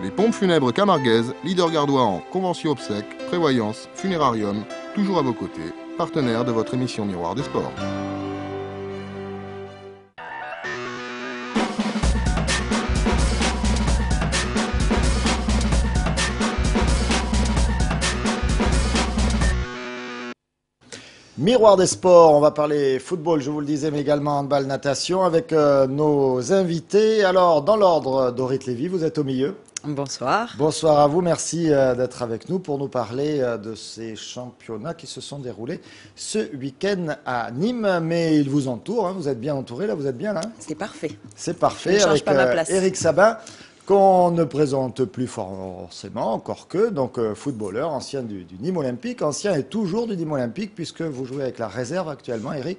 Les pompes funèbres camarguaises, leader gardois en convention obsèques, prévoyance, funérarium, toujours à vos côtés, partenaire de votre émission Miroir des Sports. Miroir des sports, on va parler football, je vous le disais, mais également handball, natation avec nos invités. Alors, dans l'ordre, Dorit Lévy, vous êtes au milieu. Bonsoir. Bonsoir à vous, merci d'être avec nous pour nous parler de ces championnats qui se sont déroulés ce week-end à Nîmes. Mais ils vous entourent, hein, vous êtes bien entourés, là, vous êtes bien là. C'est parfait. C'est parfait, Je ne change avec pas ma place. Eric Sabin, qu'on ne présente plus forcément, encore que, donc footballeur, ancien du Nîmes Olympique, ancien et toujours du Nîmes Olympique, puisque vous jouez avec la réserve actuellement, Eric,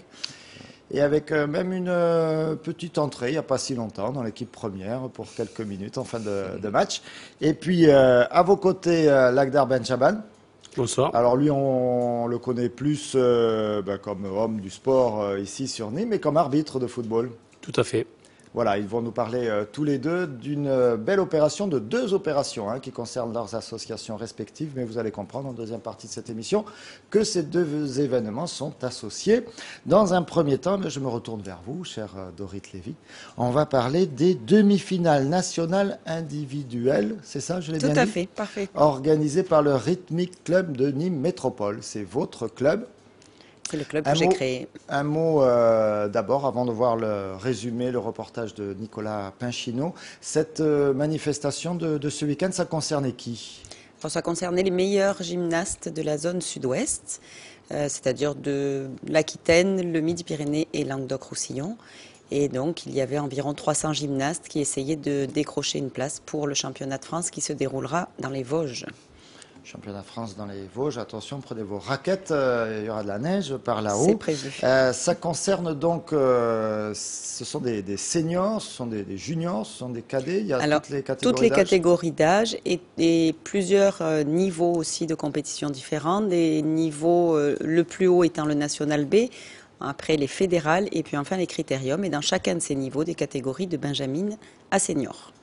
et avec même une petite entrée, il n'y a pas si longtemps, dans l'équipe première, pour quelques minutes en fin de match. Et puis, à vos côtés, Lagdar Benchaban. Bonsoir. Alors lui, on le connaît plus comme homme du sport ici sur Nîmes, mais comme arbitre de football. Tout à fait. Voilà, ils vont nous parler tous les deux d'une belle opération, de deux opérations qui concernent leurs associations respectives. Mais vous allez comprendre en deuxième partie de cette émission que ces deux événements sont associés. Dans un premier temps, je me retourne vers vous, chère Dorit Lévy. On va parler des demi-finales nationales individuelles. C'est ça, je l'ai bien dit ? Tout à fait, parfait. Organisées par le Rhythmic Club de Nîmes Métropole. C'est votre club. C'est le club que j'ai créé. Un mot d'abord, avant de voir le résumé, le reportage de Nicolas Pinchino. Cette manifestation de ce week-end, ça concernait qui ? Alors, ça concernait les meilleurs gymnastes de la zone sud-ouest, c'est-à-dire de l'Aquitaine, le Midi-Pyrénées et Languedoc-Roussillon. Et donc, il y avait environ 300 gymnastes qui essayaient de décrocher une place pour le championnat de France qui se déroulera dans les Vosges. Championnat de France dans les Vosges, attention, prenez vos raquettes, il y aura de la neige par là-haut. C'est prévu. Ça concerne donc, ce sont des seniors, ce sont des juniors, ce sont des cadets, il y a Alors, toutes les catégories d'âge et plusieurs niveaux aussi de compétition différents, des niveaux, le plus haut étant le National B, après les fédérales et puis enfin les critériums, et dans chacun de ces niveaux, des catégories de Benjamin à senior.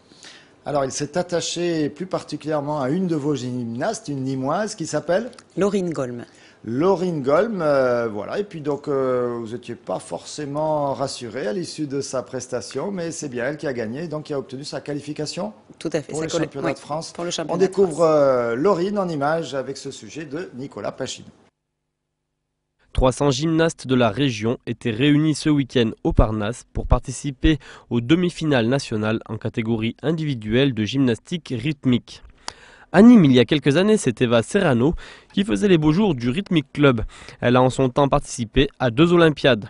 Alors, il s'est attaché plus particulièrement à une de vos gymnastes, une Nîmoise, qui s'appelle Laurine Golm. Laurine Golm, voilà. Et puis donc, vous n'étiez pas forcément rassuré à l'issue de sa prestation, mais c'est bien elle qui a gagné, donc qui a obtenu sa qualification. Tout à fait. Pour le championnat de France. Pour le championnat On découvre Laurine en image avec ce sujet de Nicolas Pinchino. 300 gymnastes de la région étaient réunis ce week-end au Parnasse pour participer aux demi-finales nationales en catégorie individuelle de gymnastique rythmique. À Nîmes, il y a quelques années, c'est Eva Serrano qui faisait les beaux jours du Rhythmic Club. Elle a en son temps participé à 2 Olympiades.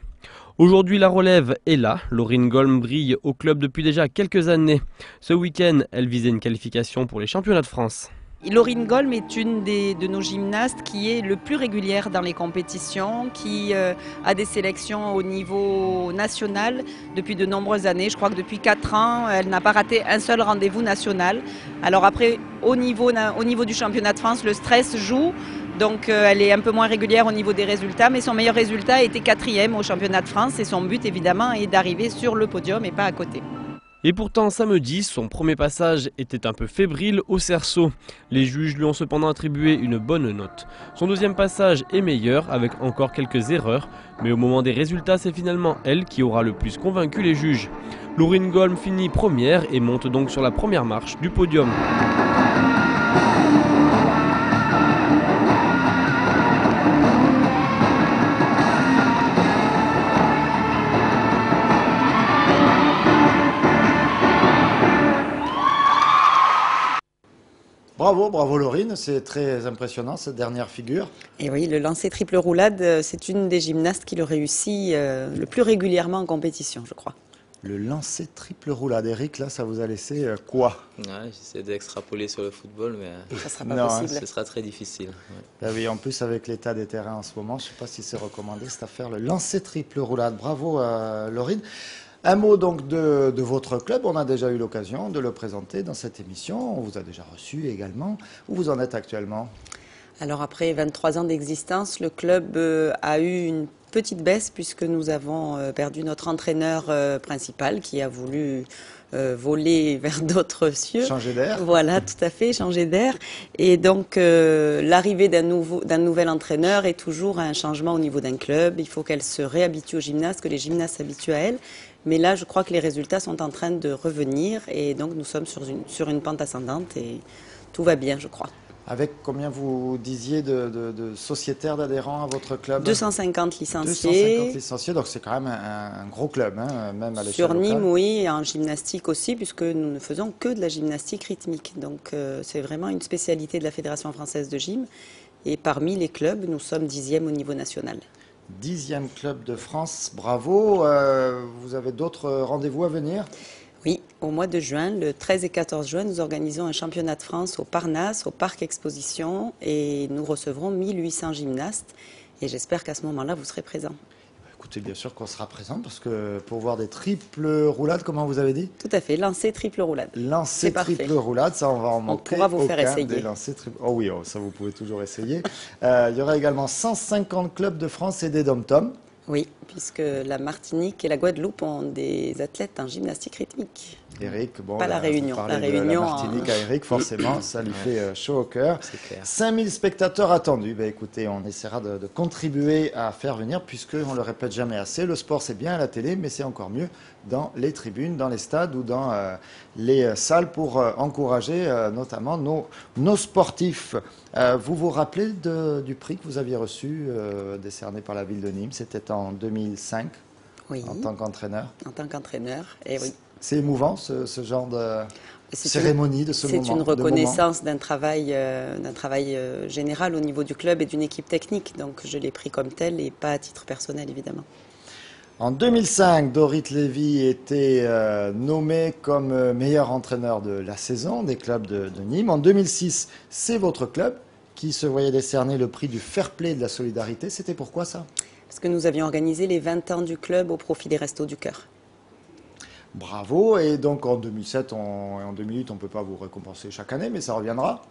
Aujourd'hui, la relève est là. Laurine Golm brille au club depuis déjà quelques années. Ce week-end, elle visait une qualification pour les championnats de France. Laurine Golm est une de nos gymnastes qui est le plus régulière dans les compétitions, qui a des sélections au niveau national depuis de nombreuses années. Je crois que depuis 4 ans, elle n'a pas raté un seul rendez-vous national. Alors après, au niveau du championnat de France, le stress joue. Donc elle est un peu moins régulière au niveau des résultats, mais son meilleur résultat était 4e au championnat de France. Et son but, évidemment, est d'arriver sur le podium et pas à côté. Et pourtant, samedi, son premier passage était un peu fébrile au cerceau. Les juges lui ont cependant attribué une bonne note. Son deuxième passage est meilleur, avec encore quelques erreurs. Mais au moment des résultats, c'est finalement elle qui aura le plus convaincu les juges. Laurine Golm finit première et monte donc sur la première marche du podium. Bravo Laurine, c'est très impressionnant cette dernière figure. Et oui, le lancer triple roulade, c'est une des gymnastes qui le réussit le plus régulièrement en compétition, je crois. Le lancer triple roulade, Eric, là, ça vous a laissé quoi ? Ouais, j'essaie d'extrapoler sur le football, mais Ça sera pas possible. ce sera très difficile. Ouais. Ben oui, en plus avec l'état des terrains en ce moment, je ne sais pas si c'est recommandé cette affaire, le lancer triple roulade. Bravo Laurine. Un mot donc de votre club, on a déjà eu l'occasion de le présenter dans cette émission, on vous a déjà reçu également. Où vous en êtes actuellement ? Alors après 23 ans d'existence, le club a eu une petite baisse puisque nous avons perdu notre entraîneur principal qui a voulu voler vers d'autres cieux. Changer d'air. Voilà, tout à fait, changer d'air. Et donc, l'arrivée d'un nouvel entraîneur est toujours un changement au niveau d'un club. Il faut qu'elle se réhabitue aux gymnastes, que les gymnastes s'habituent à elle. Mais là, je crois que les résultats sont en train de revenir. Et donc, nous sommes sur une pente ascendante et tout va bien, je crois. Avec combien vous disiez de sociétaires, d'adhérents à votre club? 250 licenciés. 250 licenciés, donc c'est quand même un gros club, hein, même à l'échelle Sur Nîmes, locale. oui, et en gymnastique aussi, puisque nous ne faisons que de la gymnastique rythmique. Donc c'est vraiment une spécialité de la Fédération française de gym. Et parmi les clubs, nous sommes 10e au niveau national. 10e club de France, bravo. Vous avez d'autres rendez-vous à venir? Oui, au mois de juin, le 13 et 14 juin, nous organisons un championnat de France au Parnasse, au Parc Exposition, et nous recevrons 1800 gymnastes. Et j'espère qu'à ce moment-là, vous serez présents. Écoutez, bien sûr qu'on sera présent, parce que pour voir des triples roulades, comment vous avez dit? Tout à fait, lancer triple roulade. Lancer triple roulade, ça on va en manquer. On pourra vous faire essayer. Des lancers triple... Oh oui, ça vous pouvez toujours essayer. Il y aura également 150 clubs de France et des dom-toms. Oui, puisque la Martinique et la Guadeloupe ont des athlètes en gymnastique rythmique. Eric, bon, pas la Réunion. La Réunion, la Martinique à Eric, forcément, ça lui fait chaud au cœur. C'est clair. 5000 spectateurs attendus. Ben, écoutez, on essaiera de contribuer à faire venir, puisque on le répète jamais assez, le sport c'est bien à la télé, mais c'est encore mieux dans les tribunes, dans les stades ou dans les salles pour encourager notamment nos sportifs. Vous vous rappelez du prix que vous aviez reçu, décerné par la ville de Nîmes? C'était en 2005, oui, en tant qu'entraîneur. En tant qu'entraîneur, et oui. C'est émouvant ce genre de cérémonie, de ce moment. C'est une reconnaissance d'un travail général au niveau du club et d'une équipe technique. Donc je l'ai pris comme tel et pas à titre personnel, évidemment. En 2005, Dorit Lévy était nommé comme meilleur entraîneur de la saison des clubs de Nîmes. En 2006, c'est votre club qui se voyait décerner le prix du fair play de la solidarité. C'était pourquoi ça? Parce que nous avions organisé les 20 ans du club au profit des Restos du Cœur. Bravo. Et donc en 2007 et en 2008, on ne peut pas vous récompenser chaque année, mais ça reviendra?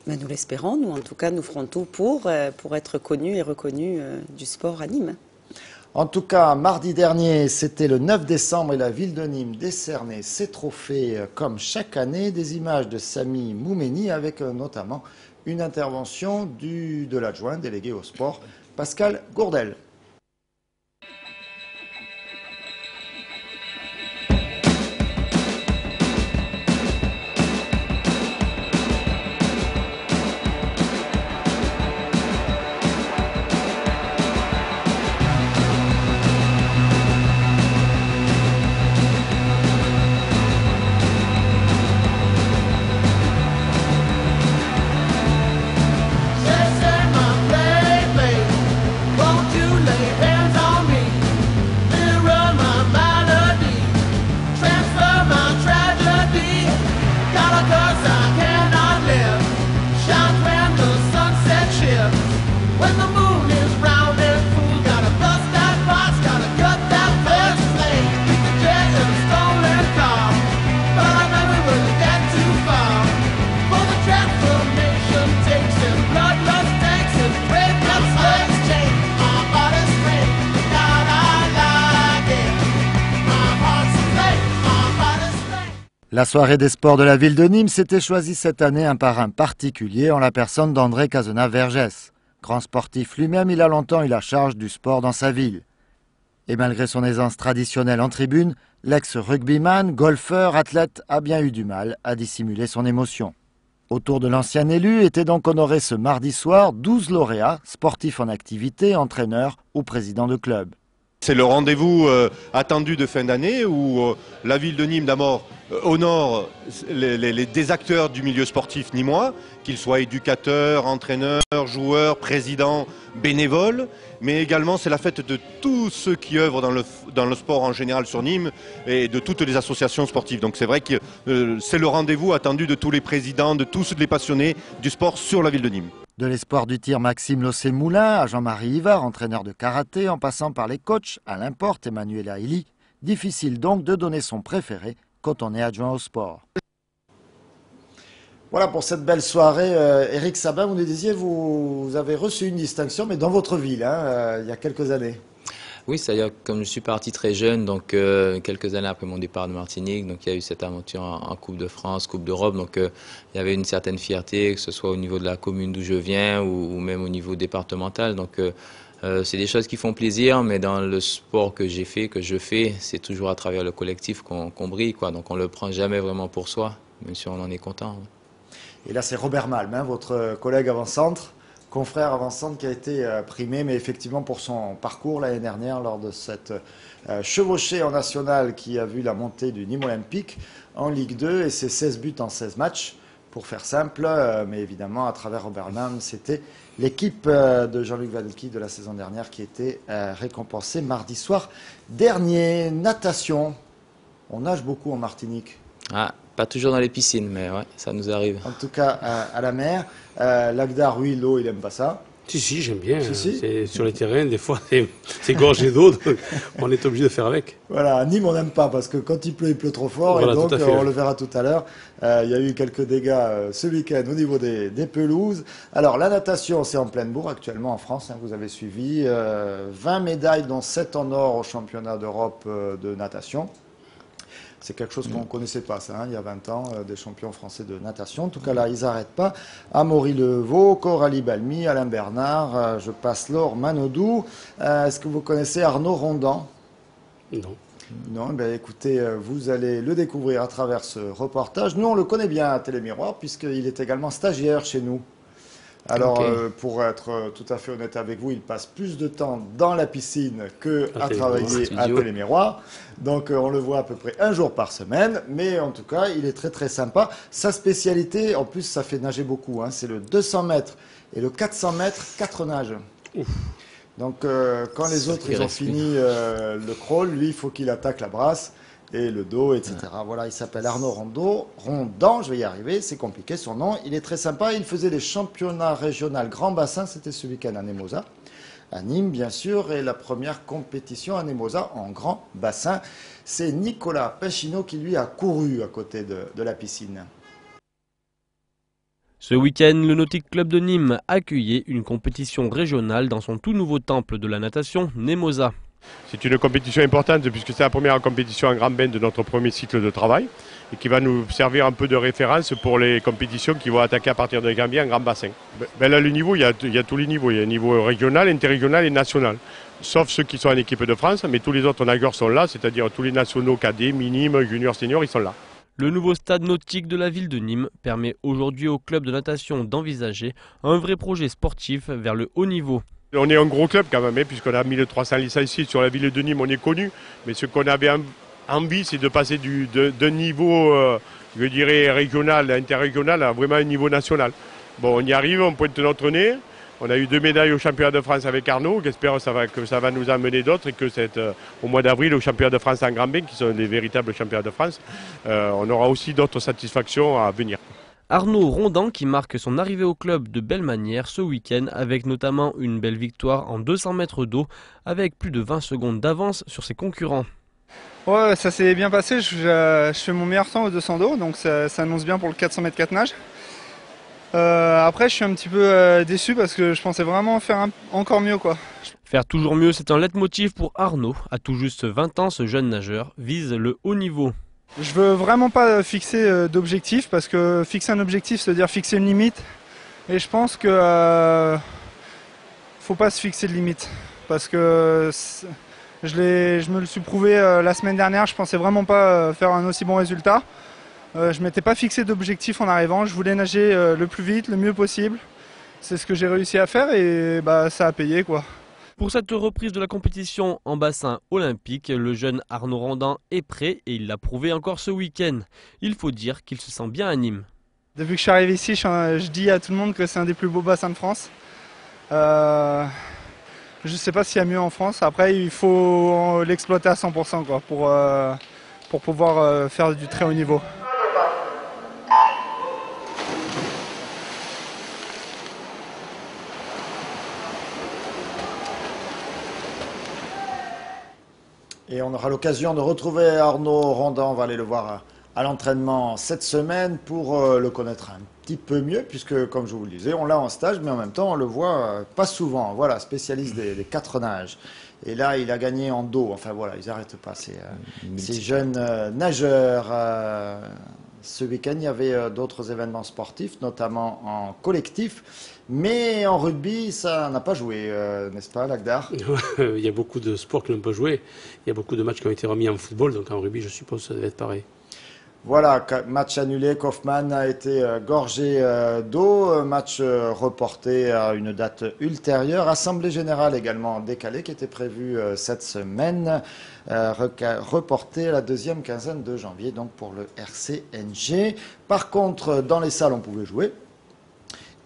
Ben, nous l'espérons. Nous, en tout cas, nous ferons tout pour être connus et reconnus du sport à Nîmes. En tout cas, mardi dernier, c'était le 9 décembre et la ville de Nîmes décernait ses trophées comme chaque année, des images de Samy Moumeni avec notamment une intervention de l'adjoint délégué au sport, Pascal Gourdel. La soirée des sports de la ville de Nîmes s'était choisie cette année un parrain particulier en la personne d'André Cazenave-Vergès. Grand sportif lui-même, il a longtemps eu la charge du sport dans sa ville. Et malgré son aisance traditionnelle en tribune, l'ex-rugbyman, golfeur, athlète a bien eu du mal à dissimuler son émotion. Autour de l'ancien élu étaient donc honorés ce mardi soir 12 lauréats, sportifs en activité, entraîneurs ou présidents de club. C'est le rendez-vous attendu de fin d'année où la ville de Nîmes d'abord honore des acteurs du milieu sportif nîmois, qu'ils soient éducateurs, entraîneurs, joueurs, présidents, bénévoles, mais également c'est la fête de tous ceux qui œuvrent dans le sport en général sur Nîmes et de toutes les associations sportives. Donc c'est vrai que c'est le rendez-vous attendu de tous les présidents, de tous les passionnés du sport sur la ville de Nîmes. De l'espoir du tir Maxime Lossé-Moulin à Jean-Marie Ivard, entraîneur de karaté, en passant par les coachs Alain Porte et Manuela Aili, difficile donc de donner son préféré quand on est adjoint au sport. Voilà pour cette belle soirée. Eric Sabin, vous nous disiez, vous avez reçu une distinction, mais dans votre ville, il y a quelques années. Oui, c'est-à-dire comme je suis parti très jeune, donc quelques années après mon départ de Martinique, donc il y a eu cette aventure en Coupe de France, Coupe d'Europe, donc il y avait une certaine fierté, que ce soit au niveau de la commune d'où je viens ou même au niveau départemental. Donc c'est des choses qui font plaisir, mais dans le sport que j'ai fait, que je fais, c'est toujours à travers le collectif qu'on brille, quoi. Donc on le prend jamais vraiment pour soi, même si on en est content. Ouais. Et là, c'est Robert Malm, hein, votre collègue avant-centre, confrère avant-centre qui a été primé, mais effectivement pour son parcours l'année dernière lors de cette chevauchée en national qui a vu la montée du Nîmes Olympique en Ligue 2 et ses 16 buts en 16 matchs, pour faire simple, mais évidemment à travers Robert Malm, c'était l'équipe de Jean-Luc Valky de la saison dernière qui était récompensée mardi soir dernier. Natation, on nage beaucoup en Martinique. Ah, pas toujours dans les piscines, mais ouais, ça nous arrive. En tout cas, à la mer. L'Agdar, oui, l'eau, il n'aime pas ça. Si, j'aime bien. Si. Sur les terrains, des fois, c'est gorgé d'eau, donc on est obligé de faire avec. Voilà, à Nîmes, on n'aime pas parce que quand il pleut trop fort. Voilà, et donc, on le verra tout à l'heure. Il y a eu quelques dégâts ce week-end au niveau des pelouses. Alors, la natation, c'est en pleine bourre actuellement en France. Hein, vous avez suivi 20 médailles, dont 7 en or au championnat d'Europe de natation. C'est quelque chose qu'on ne connaissait pas, ça, hein, il y a 20 ans, des champions français de natation. En tout cas, là, ils n'arrêtent pas. Amaury Levaux, Coralie Balmy, Alain Bernard, je passe Laure Manodou. Est-ce que vous connaissez Arnaud Rondan? Non. Non, ben écoutez, vous allez le découvrir à travers ce reportage. Nous, on le connaît bien à Télémiroir, puisqu'il est également stagiaire chez nous. Alors, pour être tout à fait honnête avec vous, il passe plus de temps dans la piscine qu'à travailler à Télémiroir. Donc, on le voit à peu près un jour par semaine. Mais en tout cas, il est très, très sympa. Sa spécialité, en plus, ça fait nager beaucoup. Hein, c'est le 200 mètres et le 400 mètres, 4 nages. Ouf. Donc, quand les autres ils ont fini le crawl, lui, il faut qu'il attaque la brasse et le dos, etc. Voilà, il s'appelle Arnaud Rondan, je vais y arriver, c'est compliqué son nom. Il est très sympa, il faisait les championnats régionaux Grand Bassin, c'était ce week-end à Nemosa, à Nîmes bien sûr, et la première compétition à Nemosa en Grand Bassin. C'est Nicolas Pachino qui lui a couru à côté de la piscine. Ce week-end, le Nautique Club de Nîmes accueillait une compétition régionale dans son tout nouveau temple de la natation, Nemosa. C'est une compétition importante puisque c'est la première compétition en grand bain de notre premier cycle de travail et qui va nous servir un peu de référence pour les compétitions qui vont attaquer à partir de janvier en grand bassin. Ben là, le niveau, il y a tous les niveaux. Il y a un niveau régional, interrégional et national. Sauf ceux qui sont en équipe de France, mais tous les autres nageurs sont là, c'est-à-dire tous les nationaux cadets, minimes, juniors, seniors, ils sont là. Le nouveau stade nautique de la ville de Nîmes permet aujourd'hui au club de natation d'envisager un vrai projet sportif vers le haut niveau. On est un gros club quand même, puisqu'on a 1300 licenciés sur la ville de Nîmes, on est connu. Mais ce qu'on avait envie, c'est de passer d'un niveau, je dirais, régional, interrégional, à vraiment un niveau national. Bon, on y arrive, on pointe notre nez. On a eu 2 médailles au championnat de France avec Arnaud. J'espère que ça va nous amener d'autres et que au mois d'avril, au championnat de France en grand bain, qui sont les véritables championnats de France, on aura aussi d'autres satisfactions à venir. Arnaud Rondan qui marque son arrivée au club de belle manière ce week-end avec notamment une belle victoire en 200 mètres d'eau avec plus de 20 secondes d'avance sur ses concurrents. Ouais, ça s'est bien passé, je fais mon meilleur temps au 200 d'eau, donc ça annonce bien pour le 400 mètres 4 nages. Après je suis un petit peu déçu parce que je pensais vraiment faire encore mieux, quoi. Faire toujours mieux, c'est un leitmotiv pour Arnaud. À tout juste 20 ans, ce jeune nageur vise le haut niveau. Je veux vraiment pas fixer d'objectif parce que fixer un objectif, c'est dire fixer une limite. Et je pense que faut pas se fixer de limite parce que je me le suis prouvé la semaine dernière. Je pensais vraiment pas faire un aussi bon résultat. Je m'étais pas fixé d'objectif en arrivant. Je voulais nager le plus vite, le mieux possible. C'est ce que j'ai réussi à faire et ça a payé, quoi. Pour cette reprise de la compétition en bassin olympique, le jeune Arnaud Rondan est prêt et il l'a prouvé encore ce week-end. Il faut dire qu'il se sent bien à Nîmes. Depuis que je suis arrivé ici, je dis à tout le monde que c'est un des plus beaux bassins de France. Je ne sais pas s'il y a mieux en France. Après, il faut l'exploiter à 100% quoi, pour pouvoir faire du très haut niveau. Et on aura l'occasion de retrouver Arnaud Rondan, on va aller le voir à l'entraînement cette semaine pour le connaître un petit peu mieux, puisque comme je vous le disais, on l'a en stage, mais en même temps on le voit pas souvent. Voilà, spécialiste des 4 nages. Et là, il a gagné en dos. Enfin voilà, ils n'arrêtent pas, ces jeunes nageurs. Ce week-end, il y avait d'autres événements sportifs, notamment en collectif. Mais en rugby, ça n'a pas joué, n'est-ce pas, Lagdar? Il y a beaucoup de sports qui n'ont pas joué. Il y a beaucoup de matchs qui ont été remis en football, donc en rugby, je suppose que ça devait être pareil. Voilà, match annulé, Kaufmann a été gorgé d'eau, match reporté à une date ultérieure, assemblée générale également décalée qui était prévue cette semaine, reportée à la deuxième quinzaine de janvier, donc pour le RCNG. Par contre, dans les salles, on pouvait jouer.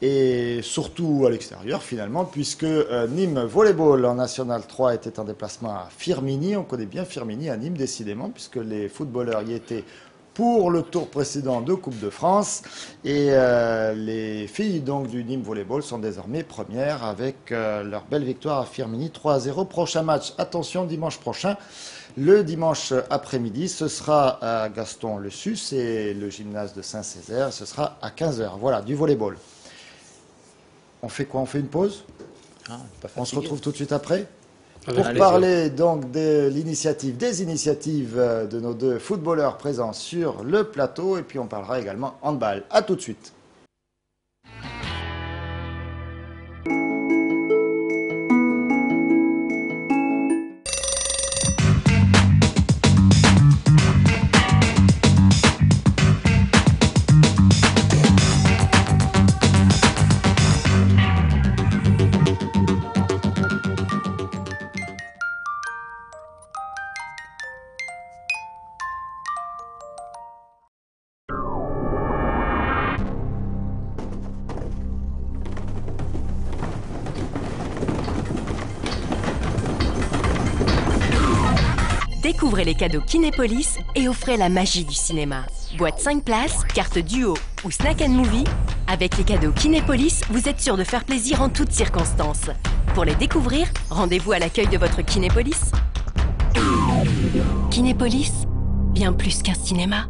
Et surtout à l'extérieur finalement, puisque Nîmes Volleyball en National 3 était en déplacement à Firminy. On connaît bien Firminy à Nîmes décidément, puisque les footballeurs y étaient pour le tour précédent de Coupe de France. Et les filles donc du Nîmes Volleyball sont désormais premières avec leur belle victoire à Firminy 3-0. Prochain match, attention, dimanche prochain. Le dimanche après-midi, ce sera à Gaston-le-Sus et le gymnase de Saint-Césaire. Ce sera à 15h. Voilà, du volleyball. On fait quoi? On fait une pause? On se retrouve tout de suite après pour parler donc des initiatives de nos 2 footballeurs présents sur le plateau. Et puis on parlera également handball. À tout de suite. Découvrez les cadeaux Kinépolis et offrez la magie du cinéma. Boîte 5 places, carte duo ou snack and movie. Avec les cadeaux Kinépolis, vous êtes sûr de faire plaisir en toutes circonstances. Pour les découvrir, rendez-vous à l'accueil de votre Kinépolis. Kinépolis, bien plus qu'un cinéma.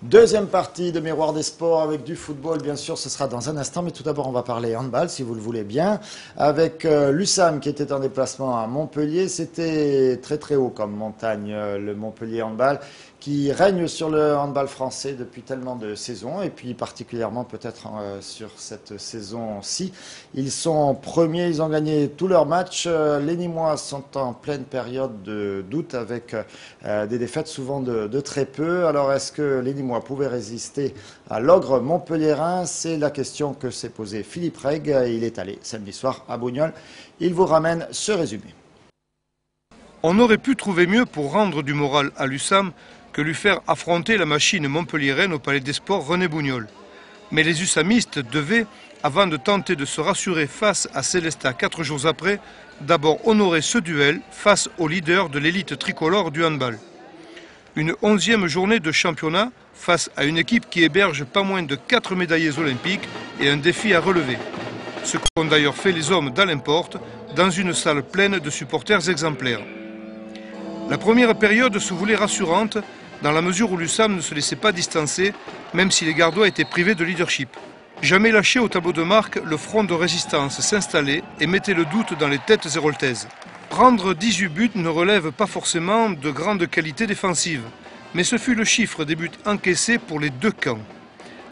Deuxième partie de Miroir des Sports avec du football, bien sûr, ce sera dans un instant. Mais tout d'abord, on va parler handball, si vous le voulez bien, avec l'USAM qui était en déplacement à Montpellier. C'était très très haut comme montagne, le Montpellier handball, qui règne sur le handball français depuis tellement de saisons, et puis particulièrement peut-être sur cette saison-ci. Ils sont premiers, ils ont gagné tous leurs matchs. Les Nîmois sont en pleine période de doute avec des défaites souvent de très peu. Alors est-ce que les Nîmois pouvaient résister à l'ogre montpelliérain? C'est la question que s'est posée Philippe Reg. Il est allé samedi soir à Bougnols. Il vous ramène ce résumé. On aurait pu trouver mieux pour rendre du moral à l'USAM que lui faire affronter la machine montpelliéraine au Palais des Sports René Bougnols. Mais les USAMistes devaient, avant de tenter de se rassurer face à Célestat 4 jours après, d'abord honorer ce duel face au leader de l'élite tricolore du handball. Une 11e journée de championnat face à une équipe qui héberge pas moins de 4 médaillés olympiques et un défi à relever. Ce qu'ont d'ailleurs fait les hommes d'Alain Porte dans une salle pleine de supporters exemplaires. La première période se voulait rassurante dans la mesure où l'USAM ne se laissait pas distancer, même si les Gardois étaient privés de leadership. Jamais lâché au tableau de marque, le front de résistance s'installait et mettait le doute dans les têtes héroltaises. Prendre 18 buts ne relève pas forcément de grandes qualités défensives, mais ce fut le chiffre des buts encaissés pour les 2 camps.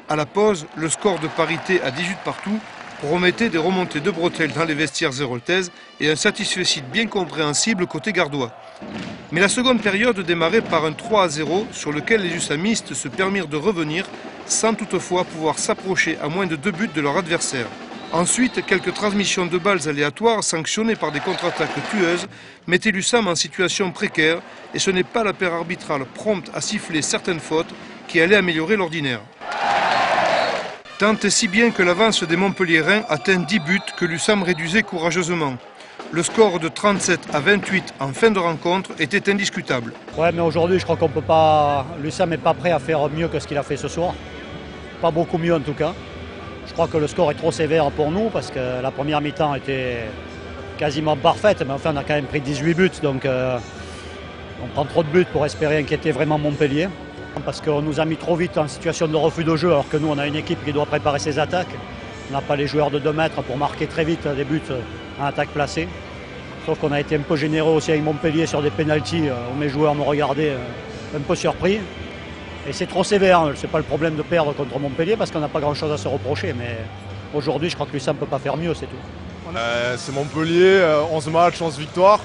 À la pause, le score de parité à 18 partout promettait des remontées de bretelles dans les vestiaires héroltaises et un satisfecit bien compréhensible côté Gardois. Mais la seconde période démarrait par un 3-0 sur lequel les USAMistes se permirent de revenir sans toutefois pouvoir s'approcher à moins de 2 buts de leur adversaire. Ensuite, quelques transmissions de balles aléatoires sanctionnées par des contre-attaques tueuses mettaient l'USAM en situation précaire et ce n'est pas la paire arbitrale prompte à siffler certaines fautes qui allaient améliorer l'ordinaire. Tant et si bien que l'avance des Montpelliérains atteint 10 buts que l'USAM réduisait courageusement. Le score de 37 à 28 en fin de rencontre était indiscutable. Ouais, mais aujourd'hui, je crois qu'on peut pas. L'USAM n'est pas prêt à faire mieux que ce qu'il a fait ce soir. Pas beaucoup mieux en tout cas. Je crois que le score est trop sévère pour nous parce que la première mi-temps était quasiment parfaite, mais enfin on a quand même pris 18 buts, donc on prend trop de buts pour espérer inquiéter vraiment Montpellier. Parce qu'on nous a mis trop vite en situation de refus de jeu, alors que nous on a une équipe qui doit préparer ses attaques. On n'a pas les joueurs de 2 mètres pour marquer très vite des buts en attaque placée. Sauf qu'on a été un peu généreux aussi avec Montpellier sur des pénaltys où mes joueurs me regardaient un peu surpris. Et c'est trop sévère, c'est pas le problème de perdre contre Montpellier parce qu'on n'a pas grand chose à se reprocher. Mais aujourd'hui je crois que l'USAM ne peut pas faire mieux, c'est tout. C'est Montpellier, 11 matchs, 11 victoires.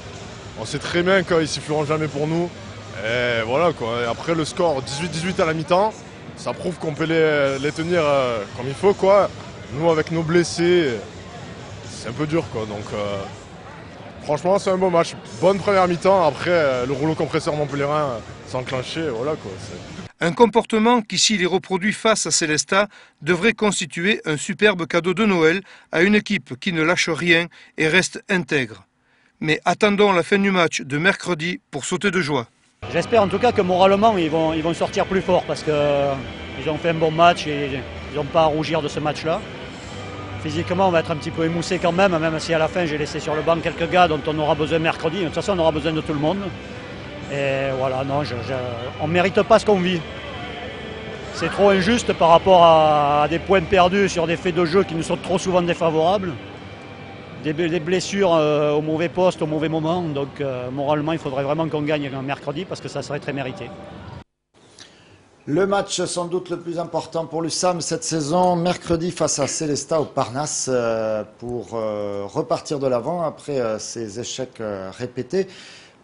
On sait très bien qu'ils ne siffleront jamais pour nous. Et voilà quoi. Et après le score 18-18 à la mi-temps, ça prouve qu'on peut les tenir comme il faut quoi. Nous avec nos blessés, c'est un peu dur quoi. Donc franchement c'est un beau match. Bonne première mi-temps, après le rouleau compresseur montpelliérain s'est enclenché, voilà quoi. Un comportement qui, s'il est reproduit face à Sélestat, devrait constituer un superbe cadeau de Noël à une équipe qui ne lâche rien et reste intègre. Mais attendons la fin du match de mercredi pour sauter de joie. J'espère en tout cas que moralement ils vont sortir plus fort parce qu'ils ont fait un bon match et ils n'ont pas à rougir de ce match-là. Physiquement on va être un petit peu émoussé quand même si à la fin j'ai laissé sur le banc quelques gars dont on aura besoin mercredi. De toute façon on aura besoin de tout le monde. Et voilà, non, on ne mérite pas ce qu'on vit. C'est trop injuste par rapport à des points perdus sur des faits de jeu qui nous sont trop souvent défavorables. Des blessures au mauvais poste, au mauvais moment. Donc moralement, il faudrait vraiment qu'on gagne un mercredi parce que ça serait très mérité. Le match sans doute le plus important pour l'USAM cette saison, mercredi face à Sélestat au Parnasse pour repartir de l'avant après ces échecs répétés.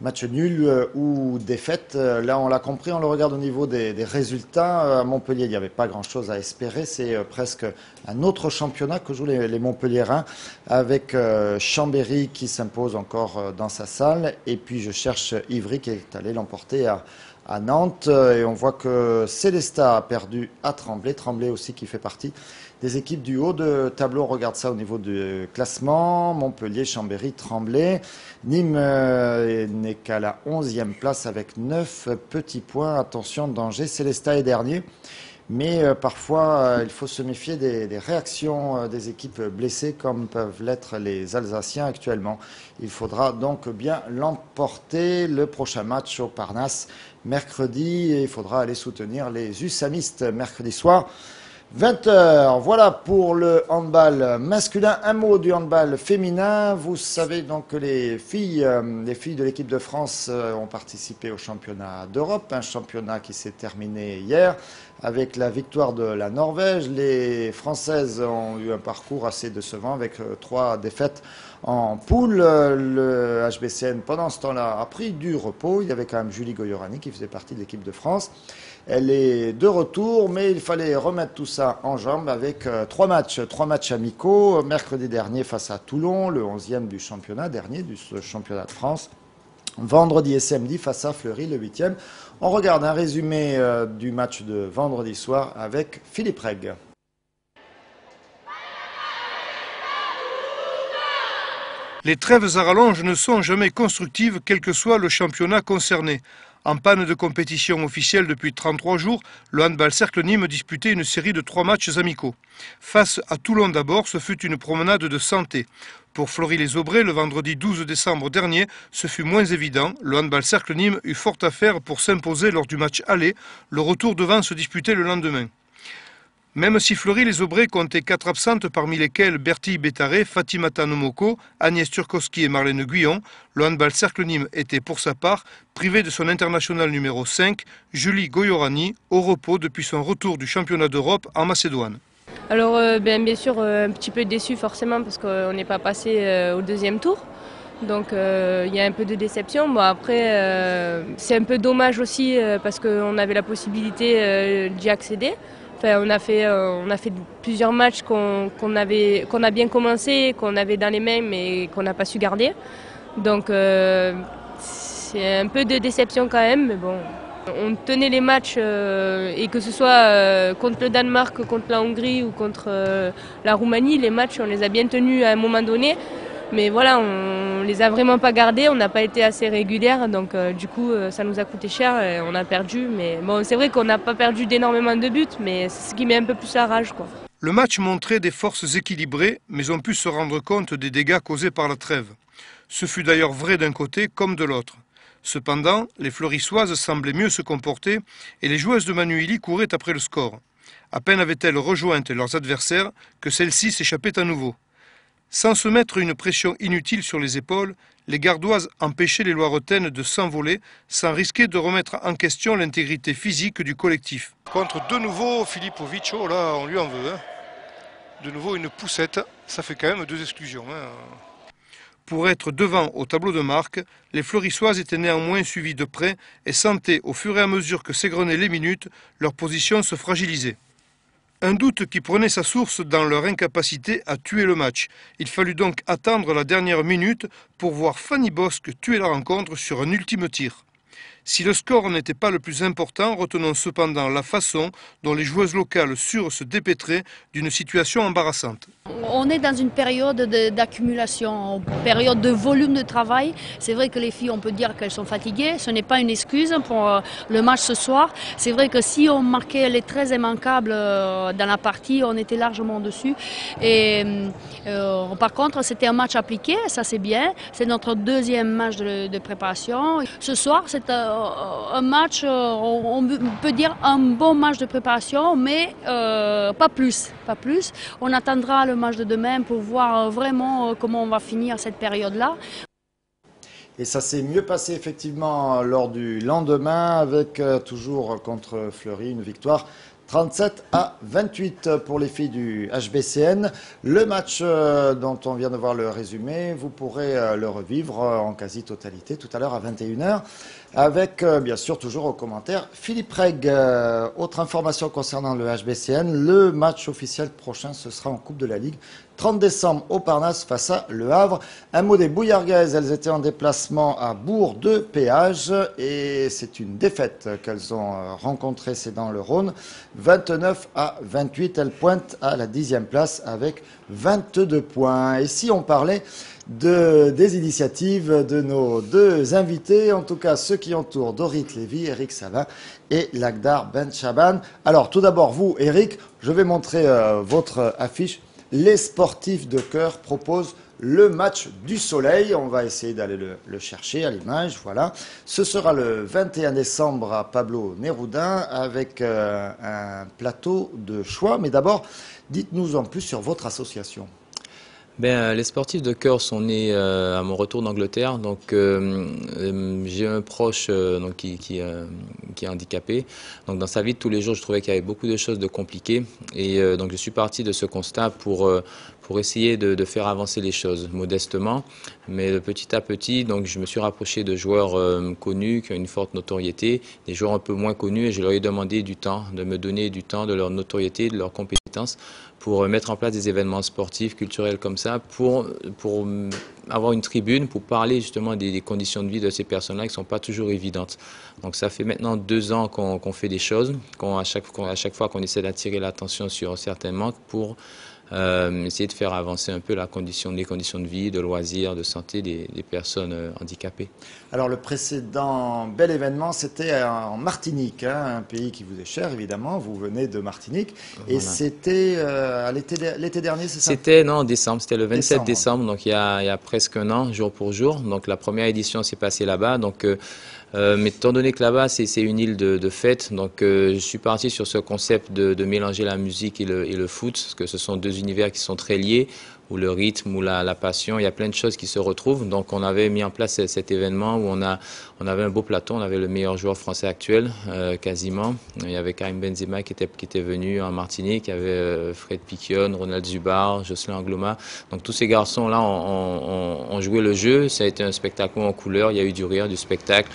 Match nul ou défaite, là on l'a compris, on le regarde au niveau des résultats. À Montpellier, il n'y avait pas grand-chose à espérer. C'est presque un autre championnat que jouent les Montpelliérains avec Chambéry qui s'impose encore dans sa salle. Et puis je cherche Ivry qui est allé l'emporter à Nantes. Et on voit que Sélestat a perdu à Tremblay. Tremblay aussi qui fait partie des équipes du haut de tableau. On regarde ça au niveau du classement. Montpellier, Chambéry, Tremblay. Nîmes n'est qu'à la 11e place avec 9 petits points. Attention, danger. Sélestat est dernier. Mais parfois, il faut se méfier des réactions des équipes blessées comme peuvent l'être les Alsaciens actuellement. Il faudra donc bien l'emporter. Le prochain match au Parnasse mercredi. Et il faudra aller soutenir les USAMistes mercredi soir. 20h, voilà pour le handball masculin. Un mot du handball féminin. Vous savez donc que les filles de l'équipe de France ont participé au championnat d'Europe, un championnat qui s'est terminé hier avec la victoire de la Norvège. Les Françaises ont eu un parcours assez décevant avec 3 défaites en poule. Le HBCN pendant ce temps-là a pris du repos. Il y avait quand même Julie Goyorani qui faisait partie de l'équipe de France. Elle est de retour, mais il fallait remettre tout ça en jambes avec 3 matchs amicaux. Mercredi dernier face à Toulon, le 11e du championnat, dernier du championnat de France. Vendredi et samedi face à Fleury, le 8e. On regarde un résumé du match de vendredi soir avec Philippe Reg. Les trêves à rallonge ne sont jamais constructives, quel que soit le championnat concerné. En panne de compétition officielle depuis 33 jours, le handball Cercle Nîmes disputait une série de 3 matchs amicaux. Face à Toulon d'abord, ce fut une promenade de santé. Pour Fleury-les-Aubrais, le vendredi 12 décembre dernier, ce fut moins évident. Le handball Cercle Nîmes eut fort à faire pour s'imposer lors du match aller. Le retour devant se disputer le lendemain. Même si Fleury-les-Aubrais comptait 4 absentes, parmi lesquelles Bertille Bétaré, Fatimata Nomoko, Agnès Turkowski et Marlène Guyon, le handball Cercle Nîmes était pour sa part privé de son international numéro 5, Julie Goyorani, au repos depuis son retour du championnat d'Europe en Macédoine. Alors bien sûr un petit peu déçu forcément parce qu'on n'est pas passé au 2e tour. Donc il y a un peu de déception. Bon, après c'est un peu dommage aussi parce qu'on avait la possibilité d'y accéder. Enfin, on a fait plusieurs matchs qu'on a bien commencé, qu'on avait dans les mains mais qu'on n'a pas su garder. Donc c'est un peu de déception quand même, mais bon, On tenait les matchs et que ce soit contre le Danemark, contre la Hongrie ou contre la Roumanie, les matchs on les a bien tenus à un moment donné. Mais voilà, on les a vraiment pas gardés, on n'a pas été assez régulières, donc du coup ça nous a coûté cher et on a perdu. Mais bon, c'est vrai qu'on n'a pas perdu d'énormément de buts, mais c'est ce qui met un peu plus la rage, quoi. Le match montrait des forces équilibrées, mais on put se rendre compte des dégâts causés par la trêve. Ce fut d'ailleurs vrai d'un côté comme de l'autre. Cependant, les Fleurissoises semblaient mieux se comporter et les joueuses de Manu Hilly couraient après le score. À peine avaient-elles rejoint leurs adversaires que celles-ci s'échappaient à nouveau. Sans se mettre une pression inutile sur les épaules, les Gardoises empêchaient les Loiretaines de s'envoler sans risquer de remettre en question l'intégrité physique du collectif. Contre de nouveau Filipovic, oh là on lui en veut. Hein. De nouveau une poussette, ça fait quand même 2 exclusions. Hein. Pour être devant au tableau de marque, les Fleurissoises étaient néanmoins suivies de près et sentaient au fur et à mesure que s'égrenaient les minutes, leur position se fragiliser. Un doute qui prenait sa source dans leur incapacité à tuer le match. Il fallut donc attendre la dernière minute pour voir Fanny Bosque tuer la rencontre sur un ultime tir. Si le score n'était pas le plus important, retenons cependant la façon dont les joueuses locales surent se dépêtrer d'une situation embarrassante. On est dans une période d'accumulation, période de volume de travail. C'est vrai que les filles, on peut dire qu'elles sont fatiguées. Ce n'est pas une excuse pour le match ce soir. C'est vrai que si on marquait les 13 immanquables dans la partie, on était largement dessus. Et par contre, c'était un match appliqué, ça c'est bien. C'est notre 2e match de préparation. Ce soir, c'est un match, on peut dire un bon match de préparation, mais pas plus. On attendra le match de demain pour voir vraiment comment on va finir cette période-là. Et ça s'est mieux passé effectivement lors du lendemain avec toujours contre Fleury une victoire 37-28 pour les filles du HBCN. Le match dont on vient de voir le résumé, vous pourrez le revivre en quasi-totalité tout à l'heure à 21h avec bien sûr toujours au commentaire Philippe Reg. Autre information concernant le HBCN, le match officiel prochain ce sera en Coupe de la Ligue 30 décembre au Parnasse face à Le Havre. Un mot des Bouillargaises, elles étaient en déplacement à Bourg de Péage et c'est une défaite qu'elles ont rencontrée, c'est dans le Rhône. 29-28, elles pointent à la 10e place avec 22 points. Et si on parlait des initiatives de nos 2 invités, en tout cas ceux qui entourent Dorit Lévy, Eric Savin et Lagdar Ben Chaban. Alors tout d'abord vous, Eric, je vais montrer votre affiche. Les sportifs de cœur proposent le match du soleil. On va essayer d'aller le chercher à l'image. Voilà. Ce sera le 21 décembre à Pablo Neruda avec un plateau de choix. Mais d'abord, dites-nous en plus sur votre association. Les sportifs de cœur sont nés à mon retour d'Angleterre. Donc, j'ai un proche donc, qui est handicapé. Donc, dans sa vie de tous les jours, je trouvais qu'il y avait beaucoup de choses de compliquées. Et donc, je suis parti de ce constat pour essayer de faire avancer les choses modestement. Mais petit à petit, donc, je me suis rapproché de joueurs connus, qui ont une forte notoriété, des joueurs un peu moins connus. Et je leur ai demandé du temps, de me donner du temps, de leur notoriété, de leurs compétences, pour mettre en place des événements sportifs, culturels comme ça, pour avoir une tribune, pour parler justement des conditions de vie de ces personnes-là qui ne sont pas toujours évidentes. Donc ça fait maintenant 2 ans qu'on fait des choses, à chaque fois qu'on essaie d'attirer l'attention sur certains manques pour essayer de faire avancer un peu les conditions de vie, de loisirs, de santé des personnes handicapées. Alors le précédent bel événement, c'était en Martinique, hein, un pays qui vous est cher évidemment, vous venez de Martinique, et voilà. C'était l'été dernier, c'est ça? C'était en décembre, c'était le 27 décembre, donc il y a presque un an, jour pour jour. Donc la première édition s'est passée là-bas. Donc, mais étant donné que là-bas, c'est une île de fête, donc je suis parti sur ce concept de mélanger la musique et le foot, parce que ce sont 2 univers qui sont très liés, où le rythme, où la passion, il y a plein de choses qui se retrouvent. Donc on avait mis en place cet événement où on avait un beau plateau, on avait le meilleur joueur français actuel, quasiment. Il y avait Karim Benzema qui était venu en Martinique, il y avait Fred Piquion, Ronald Zubar, Jocelyn Angloma. Donc tous ces garçons-là ont joué le jeu, ça a été un spectacle en couleur, il y a eu du rire, du spectacle.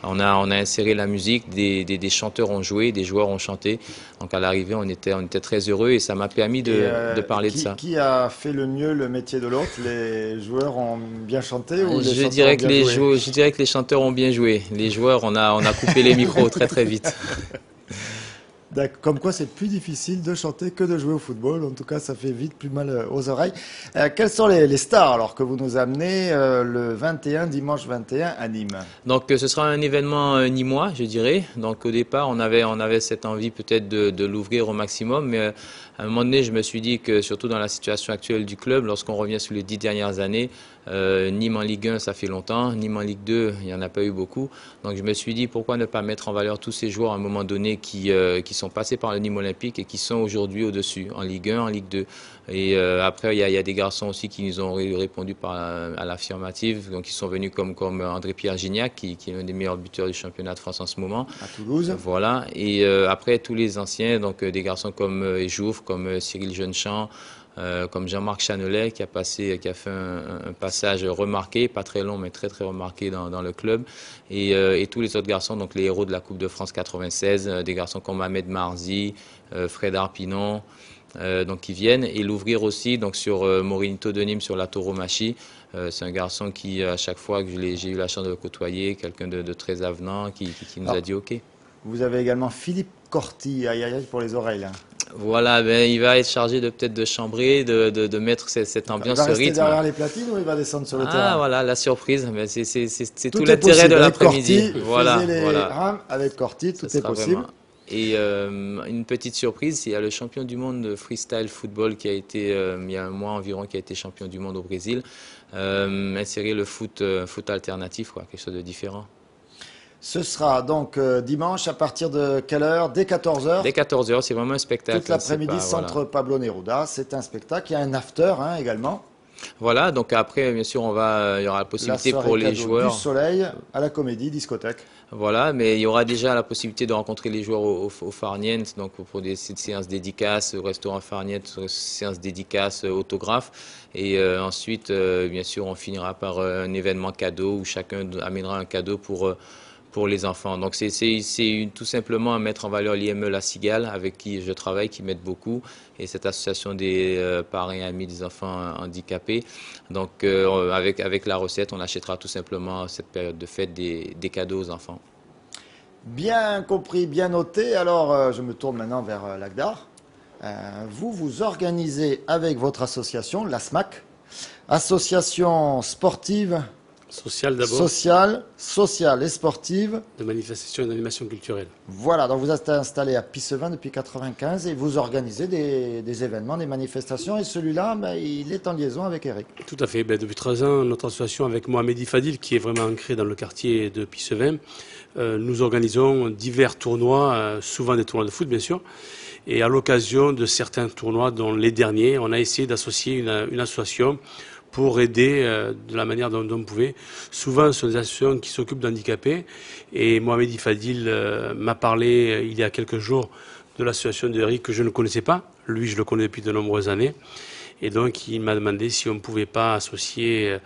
On a inséré la musique, des chanteurs ont joué, des joueurs ont chanté. Donc à l'arrivée, on était très heureux et ça m'a permis de parler de ça. Qui a fait le mieux le métier de l'autre? Les joueurs ont bien chanté ou les Je chanteurs dirais ont bien joué? je dirais que les chanteurs ont bien joué. Les joueurs, on a coupé les micros très vite. Comme quoi c'est plus difficile de chanter que de jouer au football. En tout cas, ça fait vite plus mal aux oreilles. Quelles sont les stars alors que vous nous amenez le 21, dimanche 21 à Nîmes? Donc ce sera un événement nîmois, je dirais. Donc au départ, on avait cette envie peut-être de l'ouvrir au maximum, mais à un moment donné, je me suis dit que surtout dans la situation actuelle du club, lorsqu'on revient sur les 10 dernières années, Nîmes en Ligue 1, ça fait longtemps. Nîmes en Ligue 2, il n'y en a pas eu beaucoup. Donc je me suis dit, pourquoi ne pas mettre en valeur tous ces joueurs à un moment donné qui sont passés par le Nîmes Olympique et qui sont aujourd'hui au-dessus, en Ligue 1, en Ligue 2. Et après, il y a des garçons aussi qui nous ont répondu à l'affirmative. Donc ils sont venus comme André-Pierre Gignac, qui est l'un des meilleurs buteurs du championnat de France en ce moment. À Toulouse. Voilà. Et après, tous les anciens, donc des garçons comme Ejouf, comme Cyril Jeunechamp, comme Jean-Marc Chanelet qui a fait un passage remarqué, pas très long mais très remarqué dans le club, et tous les autres garçons, donc les héros de la Coupe de France 96, des garçons comme Ahmed Marzi, Fred Arpinon, donc qui viennent, et l'ouvrir aussi donc sur Morinito de Nîmes, sur la tauromachie. C'est un garçon qui, à chaque fois que j'ai eu la chance de le côtoyer, quelqu'un de très avenant, qui nous a dit OK. Vous avez également Philippe Corti, aïe pour les oreilles là. Voilà, il va être chargé peut-être de chambrer, de mettre cette ambiance, ce rythme. Il va rester derrière les platines ou il va descendre sur le terrain? Ah voilà, la surprise, c'est tout l'intérêt de l'après-midi. Voilà, avec Corti, tout est possible. Et une petite surprise, il y a le champion du monde de freestyle football qui a été, il y a un mois environ, qui a été champion du monde au Brésil, insérer le foot alternatif, quelque chose de différent. Ce sera donc dimanche à partir de quelle heure? Dès 14h? Dès 14h, c'est vraiment un spectacle. Toute l'après-midi, centre Pablo Neruda, c'est un spectacle. Il y a un after également. Voilà, donc après, bien sûr, il y aura la possibilité pour les joueurs. Du soleil à la comédie, discothèque. Voilà, mais il y aura déjà la possibilité de rencontrer les joueurs au Farniente, donc pour des séances dédicaces, au restaurant Farniente, séances dédicaces, autographes. Et ensuite, bien sûr, on finira par un événement cadeau où chacun amènera un cadeau pour les enfants. Donc c'est tout simplement à mettre en valeur l'IME La Cigale, avec qui je travaille, qui m'aide beaucoup, et cette association des parents et amis des enfants handicapés. Donc avec la recette, on achètera tout simplement cette période de fête des cadeaux aux enfants. Bien compris, bien noté. Alors je me tourne maintenant vers l'ACDAR. Vous organisez avec votre association, la SMAC, association sportive... Sociale d'abord. Sociale et sportive. De manifestation et d'animation culturelle. Voilà, donc vous êtes installé à Pissevin depuis 1995 et vous organisez des événements, des manifestations, et celui-là, il est en liaison avec Eric. Tout à fait. Depuis 13 ans, notre association avec Mohamed Fadil, qui est vraiment ancré dans le quartier de Pissevin, nous organisons divers tournois, souvent des tournois de foot bien sûr. Et à l'occasion de certains tournois, dont les derniers, on a essayé d'associer une association pour aider de la manière dont on pouvait. Souvent, ce sont des associations qui s'occupent d'handicapés. Et Mohamed Fadil m'a parlé il y a quelques jours de l'association de Eric que je ne connaissais pas. Lui, je le connais depuis de nombreuses années. Et donc, il m'a demandé si on ne pouvait pas associer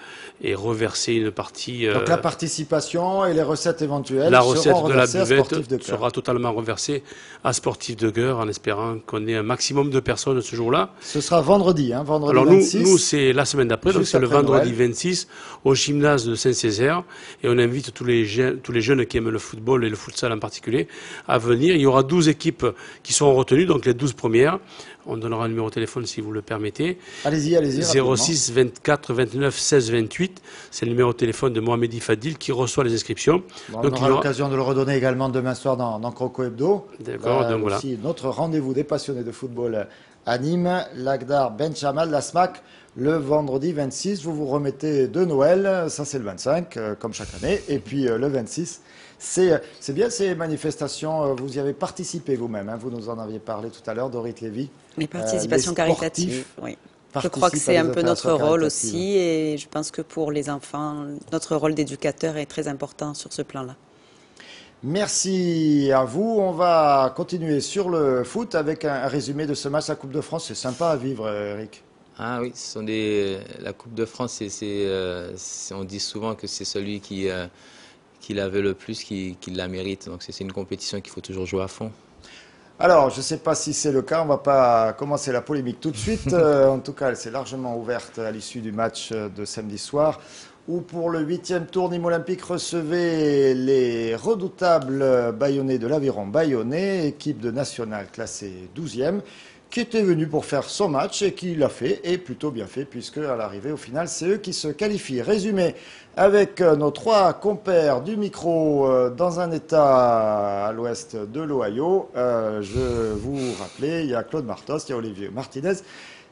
et reverser une partie... Donc la participation et les recettes éventuelles la recette seront de la reversées buvette à Sportifs de Cœur. sera totalement reversée à Sportifs de Cœur, en espérant qu'on ait un maximum de personnes ce jour-là. Ce sera vendredi, vendredi Alors 26. nous c'est la semaine d'après, donc c'est le vendredi 26 au gymnase de Saint-Césaire. Et on invite tous les jeunes qui aiment le football et le futsal en particulier à venir. Il y aura 12 équipes qui seront retenues, donc les 12 premières. On donnera un numéro de téléphone si vous le permettez. Allez-y. 06 24 29 16 28. C'est le numéro de téléphone de Mohamed Fadil qui reçoit les inscriptions. On aura l'occasion de le redonner également demain soir dans Croco Hebdo. D'accord, donc voilà. Aussi notre rendez-vous des passionnés de football à Nîmes, l'Agdar Ben Chamal, la SMAC, le vendredi 26. Vous vous remettez de Noël, ça c'est le 25, comme chaque année. Et puis le 26. C'est bien ces manifestations, vous y avez participé vous-même, vous nous en aviez parlé tout à l'heure, Dorit Lévy. Les participations caritatives, oui. Je crois que c'est un peu notre rôle aussi, et je pense que pour les enfants, notre rôle d'éducateur est très important sur ce plan-là. Merci à vous. On va continuer sur le foot avec un résumé de ce match à Coupe de France. C'est sympa à vivre, Eric. Ah oui, la Coupe de France, on dit souvent que c'est celui qui qui la veut le plus, qui la mérite. Donc c'est une compétition qu'il faut toujours jouer à fond. Alors, je ne sais pas si c'est le cas, on ne va pas commencer la polémique tout de suite. En tout cas, elle s'est largement ouverte à l'issue du match de samedi soir, où pour le 8e tour, Nîmes Olympique recevait les redoutables Bayonnais de l'Aviron Bayonnais, équipe de nationale classée 12e, qui était venue pour faire son match et qui l'a fait, et plutôt bien fait, puisque à l'arrivée, au final, c'est eux qui se qualifient. Résumé avec nos 3 compères du micro dans un état à l'ouest de l'Ohio. Je vous rappelais, il y a Claude Martos, il y a Olivier Martinez,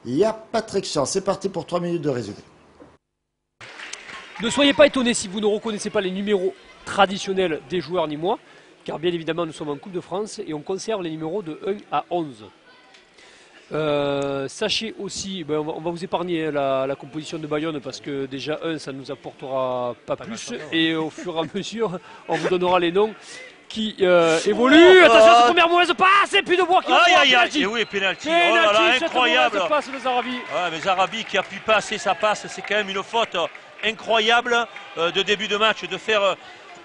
il y a Patrick Champ. C'est parti pour 3 minutes de résumé. Ne soyez pas étonnés si vous ne reconnaissez pas les numéros traditionnels des joueurs nîmois, car bien évidemment nous sommes en Coupe de France et on conserve les numéros de 1 à 11. Sachez aussi, on va vous épargner la composition de Bayonne parce que déjà ça ne nous apportera pas plus et au fur et à mesure on vous donnera les noms qui évoluent. Attention, cette première mauvaise passe et puis de bois qui va et oui, pénalty. Oh là là, incroyable. Passe de Zarabi. Ouais, mais Zarabi qui appuie pas assez sa passe, c'est quand même une faute incroyable de début de match, de faire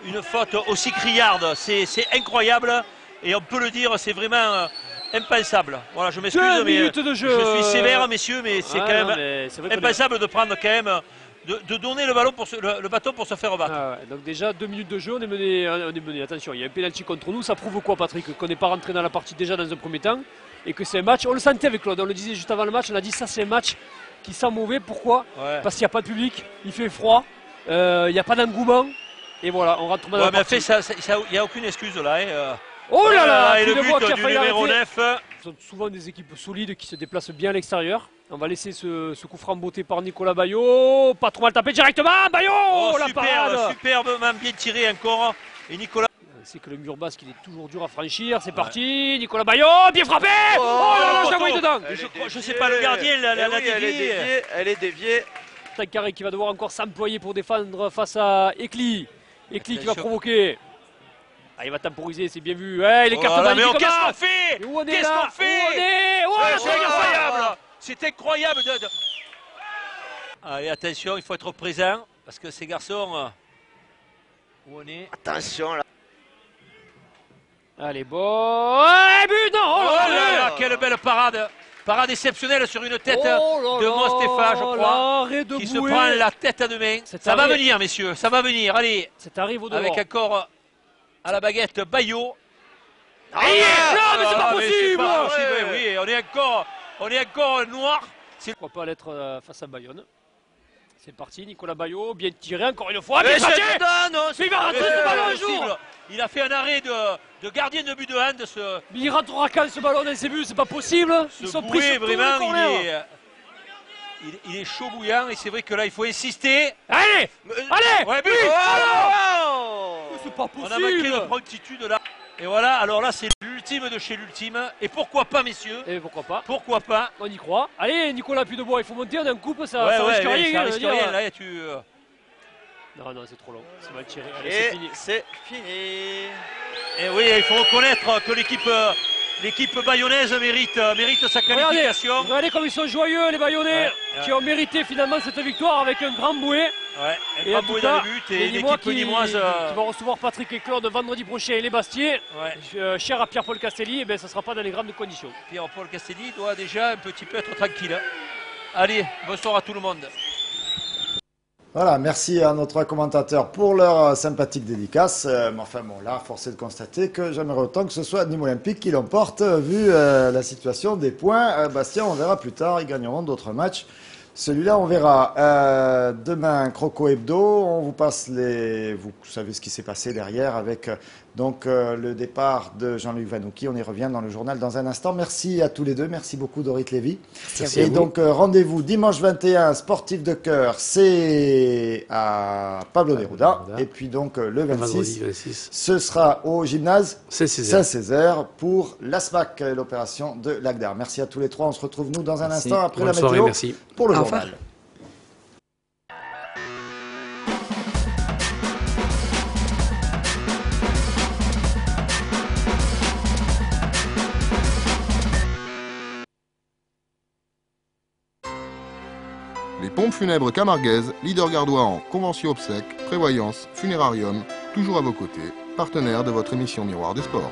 une faute aussi criarde, c'est incroyable et on peut le dire, c'est vraiment impensable. Voilà, je m'excuse, mais je suis sévère, messieurs, mais c'est quand même impensable de prendre quand même, de donner le bâton pour se faire battre. Ouais. Donc déjà 2 minutes de jeu, on est mené. Attention, il y a un pénalty contre nous, ça prouve quoi, Patrick? Qu'on n'est pas rentré dans la partie déjà dans un premier temps et que c'est un match. On le sentait avec Claude, on le disait juste avant le match, on a dit ça c'est un match qui sent mauvais. Pourquoi? Parce qu'il n'y a pas de public, il fait froid, il n'y a pas d'engouement et voilà, on rentre dans la partie. Mais il n'y a aucune excuse là. Oh là là, et le but du numéro 9. Ce sont souvent des équipes solides qui se déplacent bien à l'extérieur. On va laisser ce coup franc beauté par Nicolas Bayo. Pas trop mal tapé directement. Bayo, la parade. Superbement bien tiré encore. Et Nicolas. C'est que le mur basque il est toujours dur à franchir. C'est parti. Nicolas Bayo, bien frappé. Oh là là, j'ai envoyé dedans. Je sais pas, le gardien, elle est déviée. Tancaré qui va devoir encore s'employer pour défendre face à Ekli. Ekli qui va provoquer. Ah, il va temporiser, c'est bien vu. Ouais, il écarte mais qu'est-ce qu'on fait? Qu'est-ce qu'on fait? C'est incroyable. C'est incroyable. Allez, attention, il faut être présent parce que ces garçons. Où on est? Attention là. Allez, bon. Ouais, but, non. Oh là là, quelle belle parade. Parade exceptionnelle sur une tête de Mostefa, je crois. Qui se prend la tête à 2 mains. Ça va venir, messieurs, ça va venir. Allez. Ça arrive au devant. Avec encore à la baguette Bayo. Non, mais c'est pas possible. Oui, on est encore noir. Pourquoi pas l'être face à Bayonne. C'est parti, Nicolas Bayo, bien tiré encore une fois. Bien tiré. Il va rentrer ce ballon un jour. Il a fait un arrêt de gardien de but de hand. Mais il rentrera quand ce ballon dans ses buts, c'est pas possible. Ils sont pris sur vraiment, il est chaud bouillant et c'est vrai que là il faut insister. Allez, ouais, but. C'est pas possible. On a manqué de promptitude là. Et voilà, alors là c'est l'ultime de chez l'ultime. Et pourquoi pas, messieurs? Et pourquoi pas? Pourquoi pas? On y croit. Allez, Nicolas Puydebois, il faut monter, on est en coupe, ça risque rien. Ça risque rien, là tu... Non, c'est trop long, c'est mal tiré. Allez, c'est fini. Et oui, il faut reconnaître que l'équipe bayonnaise mérite sa qualification. Regardez comme ils sont joyeux, les Bayonnais, qui ont mérité finalement cette victoire avec un grand bouet. Un grand bouet dans le but et l'équipe nîmoise qui va recevoir Patrick et Claude vendredi prochain et les Bastiers. Cher à Pierre-Paul Castelli, et ça ne sera pas dans les grandes conditions. Pierre-Paul Castelli doit déjà un petit peu être tranquille. Allez, bonsoir à tout le monde. Voilà, merci à nos 3 commentateurs pour leur sympathique dédicace. Mais enfin bon, là, force est de constater que j'aimerais autant que ce soit Nîmes Olympique qui l'emporte, vu la situation des points. Bastien, on verra plus tard, ils gagneront d'autres matchs. Celui-là, on verra. Demain, Croco Hebdo, on vous passe les... Vous savez ce qui s'est passé derrière avec le départ de Jean-Luc Vanouki. On y revient dans le journal dans un instant. Merci à tous les deux. Merci beaucoup, Dorit Lévy. Et donc, rendez-vous dimanche 21, sportif de cœur, c'est à Pablo Neruda. Et puis donc, le 26, ce sera au gymnase Saint-Césaire pour l'ASMAC, l'opération de l'Agdar. Merci à tous les 3. On se retrouve, nous, dans un instant après la météo pour le journal. Les pompes funèbres camarguaises, leader gardois en convention obsèques, prévoyance, funérarium, toujours à vos côtés, partenaire de votre émission Miroir des Sports.